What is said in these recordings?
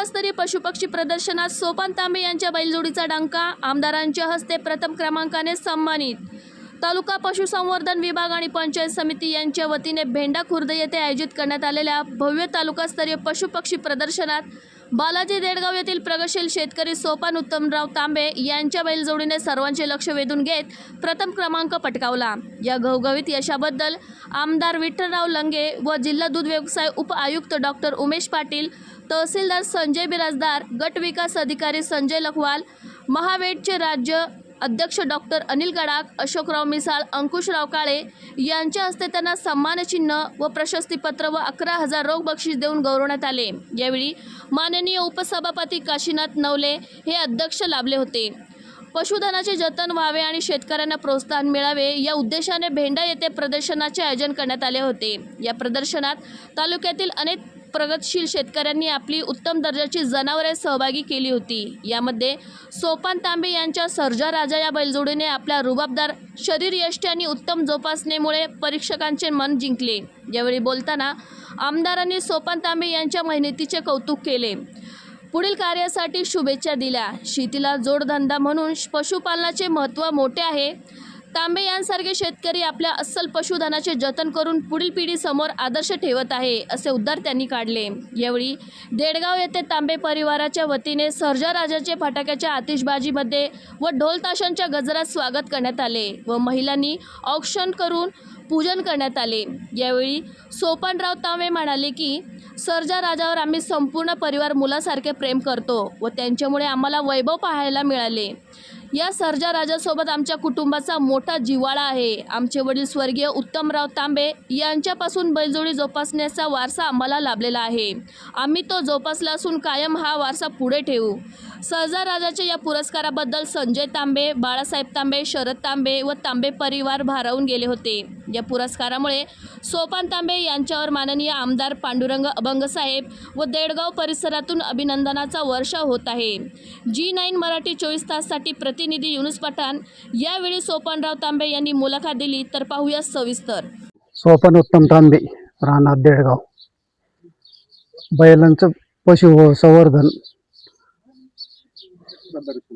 तालुकास्तरीय पशुपक्षी प्रदर्शनात सोपान तांबे यांच्या बैलजोडीचा डंका आमदारांच्या हस्ते प्रथम क्रमांकाने सन्मानित। तालुका पशुसंवर्धन विभाग आणि पंचायत समिती यांच्या वतीने भेंडा खुर्द येथे आयोजित करण्यात आलेल्या भव्य तालुकास्तरीय पशुपक्षी प्रदर्शनात बालाजी देडगाव येथील प्रगतशील शेतकरी सोपान उत्तमराव तांबे यांच्या बैलजोडीने सर्वांचे लक्ष वेधून घेत प्रथम क्रमांक पटकावला। या घवघवीत यशाबद्दल आमदार विठ्ठलराव लंगे व जिल्हा दूध व्यवसाय उप आयुक्त डॉक्टर उमेश पाटील, तहसीलदार संजय बिराजदार, गट विकास अधिकारी संजय लखवाल, महावेटचे राज्य अध्यक्ष डॉक्टर अनिल गडाख, अशोकराव मिसाळ, अंकुशराव काळे यांच्या हस्ते त्यांना सन्मानचिन्ह व प्रशस्तीपत्र व 11,000 रोख बक्षीस देऊन गौरवण्यात आले। यावेळी माननीय उपसभापती काशीनाथ नवले हे अध्यक्ष लाभले होते। पशुधनाचे जतन व्हावे आणि शेतकऱ्यांना प्रोत्साहन मिळावे या उद्देशाने भेंडा येथे प्रदर्शनाचे आयोजन करण्यात आले होते। या प्रदर्शनात तालुक्यातील अनेक प्रगतशील शेतकऱ्यांनी आपली उत्तम दर्जाची जनावरे सहभागी केली होती। यामध्ये सोपान तांबे यांच्या सर्जा राजा या बैलजोडीने आपल्या रुबाबदार शरीरयष्टी आणि उत्तम जोपासनेमुळे परीक्षकांचे मन जिंकले। यावेळी बोलताना आमदारांनी सोपान तांबे यांच्या मेहनतीचे कौतुक केले, पुढील कार्यासाठी शुभेच्छा दिल्या। शेतीला जोडधंदा म्हणून पशुपालनाचे महत्त्व मोठे आहे। तांबे यांसारखे शेतकरी आपल्या अस्सल पशुधनाचे जतन करून पुढील पिढीसमोर आदर्श ठेवत आहे, असे उद्गार त्यांनी काढले। यावेळी देडगाव येथे तांबे परिवाराच्या वतीने सर्जा राजाचे फटाक्याच्या आतिषबाजीमध्ये व ढोल ताशांच्या गजरात स्वागत करण्यात आले व महिलांनी औक्षण करून पूजन करण्यात आले। यावेळी सोपानराव तांबे म्हणाले की सर्जा राजावर आम्ही संपूर्ण परिवार मुलासारखे प्रेम करतो व त्यांच्यामुळे आम्हाला वैभव पाहायला मिळाले। या सर्जा राजासोबत आमच्या कुटुंबाचा मोठा जिव्हाळा आहे। आमचे वडील स्वर्गीय उत्तमराव तांबे यांच्यापासून बैलजोडी जोपासण्याचा वारसा आम्हाला लाभलेला आहे। आम्ही तो जोपासला असून कायम हा वारसा पुढे ठेवू। सर्जा राजाच्या या पुरस्काराबद्दल संजय तांबे, बाळासाहेब तांबे, शरद तांबे व तांबे परिवार भारावून गेले होते। या पुरस्कारामुळे सोपान तांबे यांच्यावर माननीय आमदार पांडुरंग अभंग साहेब व देडगाव परिसरातून अभिनंदनाचा वर्षाव होत आहे। G9 मराठी 24 ताससाठी प्रतिनिधी युनुस पठाण यावेळी सोपानराव तांबे यांनी मुलाखत दिली, तर पाहूया सविस्तर। सोपान उत्तम तांबे राहणार देडगाव, बैलांचं पशुसंवर्धन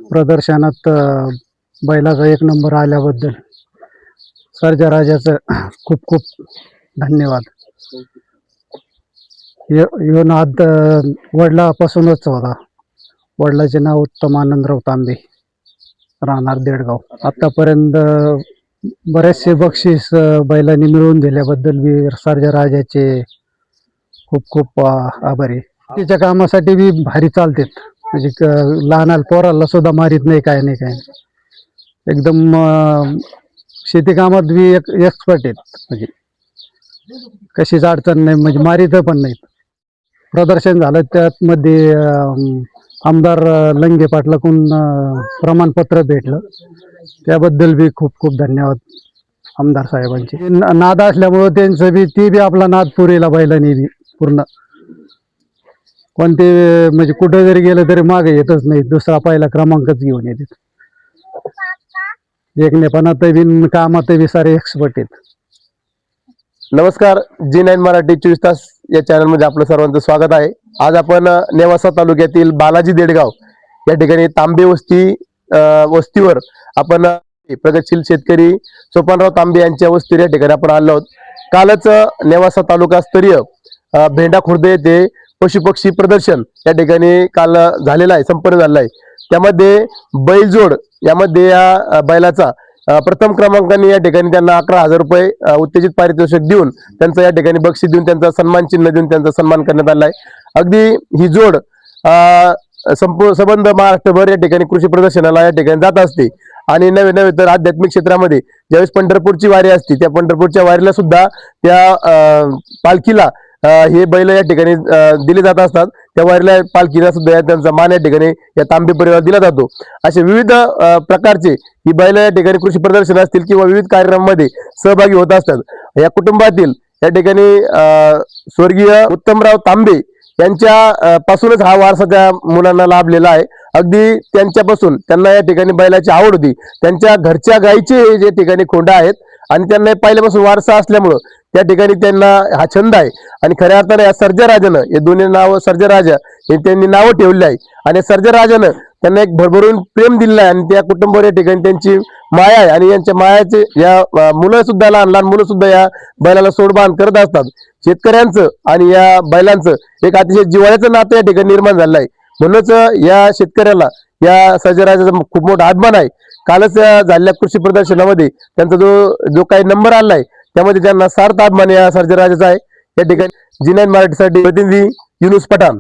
प्रदर्शनात बैलाचा 1 नंबर आल्याबद्दल सर्जा राजाचं खूप खूप धन्यवाद। ह्यो नाद वडिलापासूनच होता। वडिलाचे नाव उत्तम आनंदराव तांबे, राहणार देडगाव। आतापर्यंत बरेचसे बक्षीस बैलांनी मिळवून दिल्याबद्दल मी सर्जा राजाचे खूप खूप आभारी। तिच्या कामासाठी बी भारी चालतात, म्हणजे लहान पोराला सुद्धा मारित नाही, काय नाही एकदम शेती कामात बी एक्सपर्ट आहेत, म्हणजे कशीच अडचण नाही, म्हणजे मारित पण नाहीत। प्रदर्शन झालं त्यामध्ये आमदार लंगे पाटलाकडून प्रमाणपत्र भेटलं, त्याबद्दल बी खूप खूप धन्यवाद आमदार साहेबांचे। नाद असल्यामुळं त्यांचं बी ती बी आपला नाद पुरेला बैलांनी बी पूर्ण, कोणते म्हणजे कुठे जरी गेलं तरी मागे येतच नाही, दुसरा पहिला क्रमांकच घेऊन येतात। एकनेपणात बी कामात बी सारे एक्सपर्ट आहेत। नमस्कार, G9 मराठी 24 तास या चॅनलमध्ये आपलं सर्वांचं स्वागत आहे। आज आपण नेवासा तालुक्यातील बालाजी देडगाव या ठिकाणी तांबे वस्तीवर आपण प्रगतशील शेतकरी सोपानराव तांबे यांच्या वस्तीवर या ठिकाणी आपण आलो आहोत। कालच नेवासा तालुकास्तरीय भेंडा खुर्द येथे पशुपक्षी प्रदर्शन या ठिकाणी काल झालेलं आहे, संपन्न झालेलं आहे। त्यामध्ये बैलजोड यामध्ये या बैलाचा प्रथम क्रमांकाने या ठिकाणी त्यांना 11,000 रुपये उत्तेजित पारितोषिक देऊन त्यांचा या ठिकाणी बक्षीस देऊन त्यांचा सन्मान चिन्ह देऊन त्यांचा सन्मान करण्यात आला आहे। अगदी ही जोड संबंध महाराष्ट्रभर या ठिकाणी कृषी प्रदर्शनाला या ठिकाणी जात असते आणि नवे तर आध्यात्मिक क्षेत्रामध्ये ज्यावेळेस पंढरपूरची वारी असते, त्या पंढरपूरच्या वारीला सुद्धा त्या पालखीला हे बैल या ठिकाणी दिले जात असतात। त्या वारीला पालखीला सुद्धा त्यांचा मान या ठिकाणी या तांबे परिवार दिला जातो। असे विविध प्रकारचे ही बैल या ठिकाणी कृषी प्रदर्शन असतील किंवा विविध कार्यक्रमांमध्ये सहभागी होत असतात। या कुटुंबातील या ठिकाणी स्वर्गीय उत्तमराव तांबे यांच्या पासूनच हा वारसा त्या मुलांना लाभलेला आहे। अगदी त्यांच्यापासून त्यांना या ठिकाणी बैलाची आवड होती, त्यांच्या घरच्या गायीचे जे ठिकाणी खोंड आहेत आणि त्यांना पहिल्यापासून वारसा असल्यामुळं त्या ठिकाणी त्यांना हा छंद आहे आणि खऱ्या अर्थाने या सर्जराजानं हे दोन्ही नाव सर्जराजा हे त्यांनी नावं ठेवली आहे आणि सर्जराजानं त्यांना एक भरभरून प्रेम दिलेलं आहे आणि त्या कुटुंबावर या ठिकाणी त्यांची माया आहे आणि यांच्या मायाचे या मुलं सुद्धा लहान लहान मुलं सुद्धा या बैलाला सोडबाण करत असतात. शेतकऱ्यांचं आणि या बैलांचं एक अतिशय जिव्हाळ्याचं नातं या ठिकाणी निर्माण झालं आहे. म्हणूनच या शेतकऱ्याला या सर्जराजाचा खूप मोठा अभिमान आहे. कालच झालेल्या कृषी प्रदर्शनामध्ये त्यांचा जो काही नंबर आलाय त्यामध्ये त्यांना सार्थ अभिमान या सर्जराजाचा आहे. या ठिकाणी जी9 मराठीसाठी प्रतिनिधी युनुस पठाण.